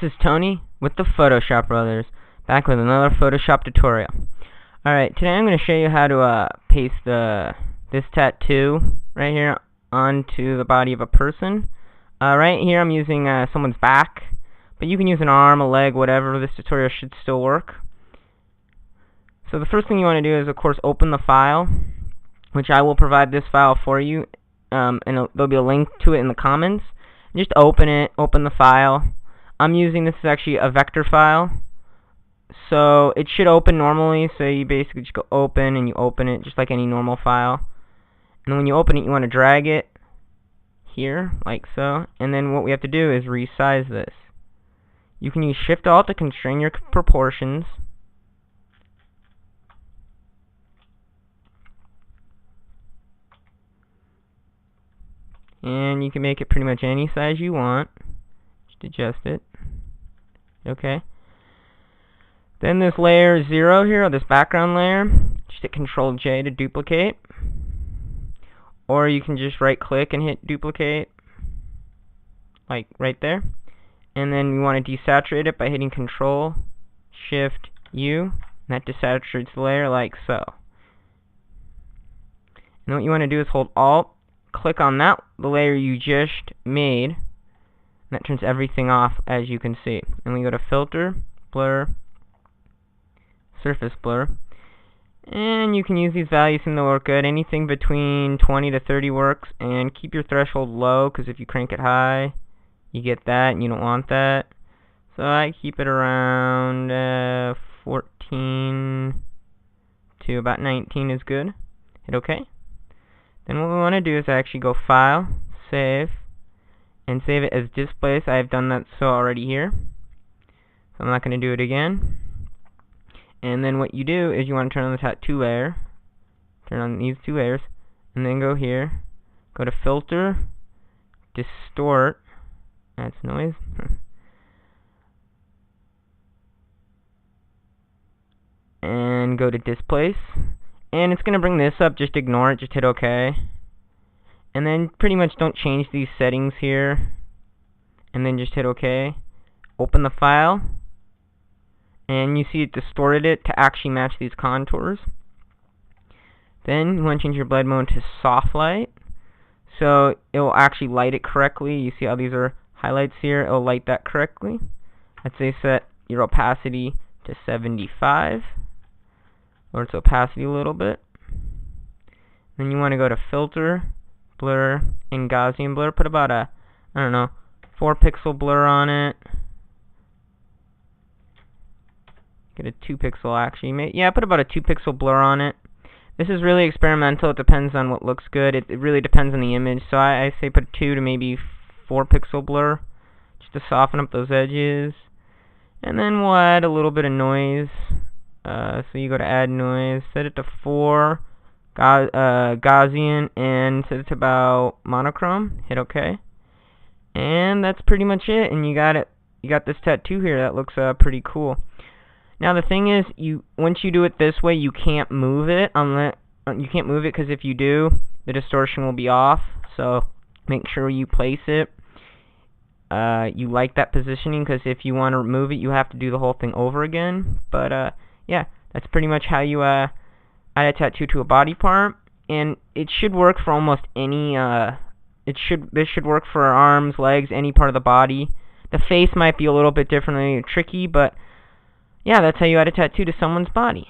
is Tony with the Photoshop Brothers, back with another Photoshop tutorial. Alright, today I'm going to show you how to paste this tattoo right here onto the body of a person. Right here I'm using someone's back, but you can use an arm, a leg, whatever. This tutorial should still work. So the first thing you want to do is, of course, open the file, which I will provide this file for you, and there'll be a link to it in the comments. Just open it, open the file. I'm using, this is actually a vector file, so it should open normally. So you basically just go open and you open it just like any normal file, and when you open it you want to drag it here like so, and then what we have to do is resize this. You can use Shift Alt to constrain your proportions, and you can make it pretty much any size you want. Just adjust it. Okay. Then this layer 0 here, or this background layer, just hit Control J to duplicate. Or you can just right click and hit duplicate, like right there. And then you want to desaturate it by hitting Control Shift U, and that desaturates the layer like so. And what you want to do is hold Alt, click on the layer you just made, and that turns everything off, as you can see. And we go to Filter, Blur, Surface Blur, and you can use these values and they'll work good. Anything between 20 to 30 works, and keep your threshold low, because if you crank it high you get that and you don't want that. So I keep it around 14 to about 19 is good. Hit OK. Then what we want to do is actually go File, Save, and save it as Displace. I have done that so already here, so I'm not going to do it again. And then what you do is you want to turn on the tattoo layer, turn on these two layers, and then go here, go to Filter, Distort, that's noise, and go to Displace, and it's going to bring this up. Just ignore it, just hit OK. And then pretty much don't change these settings here, and then just hit OK. Open the file, and you see it distorted it to actually match these contours. Then you want to change your blend mode to soft light, so it will actually light it correctly. You see how these are highlights here? It will light that correctly. I'd say set your opacity to 75, or its opacity a little bit. Then you want to go to Filter, Blur, and Gaussian Blur. Put about a, I don't know, 4 pixel blur on it. Get a 2 pixel actually. Yeah, put about a 2 pixel blur on it. This is really experimental. It depends on what looks good. It really depends on the image. So I say put 2 to maybe 4 pixel blur, just to soften up those edges. And then we'll add a little bit of noise. So you go to Add Noise, set it to 4 Gaussian, and set it to about monochrome. Hit OK. And that's pretty much it. And you got it. You got this tattoo here that looks pretty cool. Now the thing is, once you do it this way, you can't move it because if you do, the distortion will be off. So make sure you place it. You like that positioning, because if you want to remove it, you have to do the whole thing over again. But yeah, that's pretty much how you add a tattoo to a body part, and it should work for almost any. This should work for arms, legs, any part of the body. The face might be a little bit differently tricky, but yeah, that's how you add a tattoo to someone's body.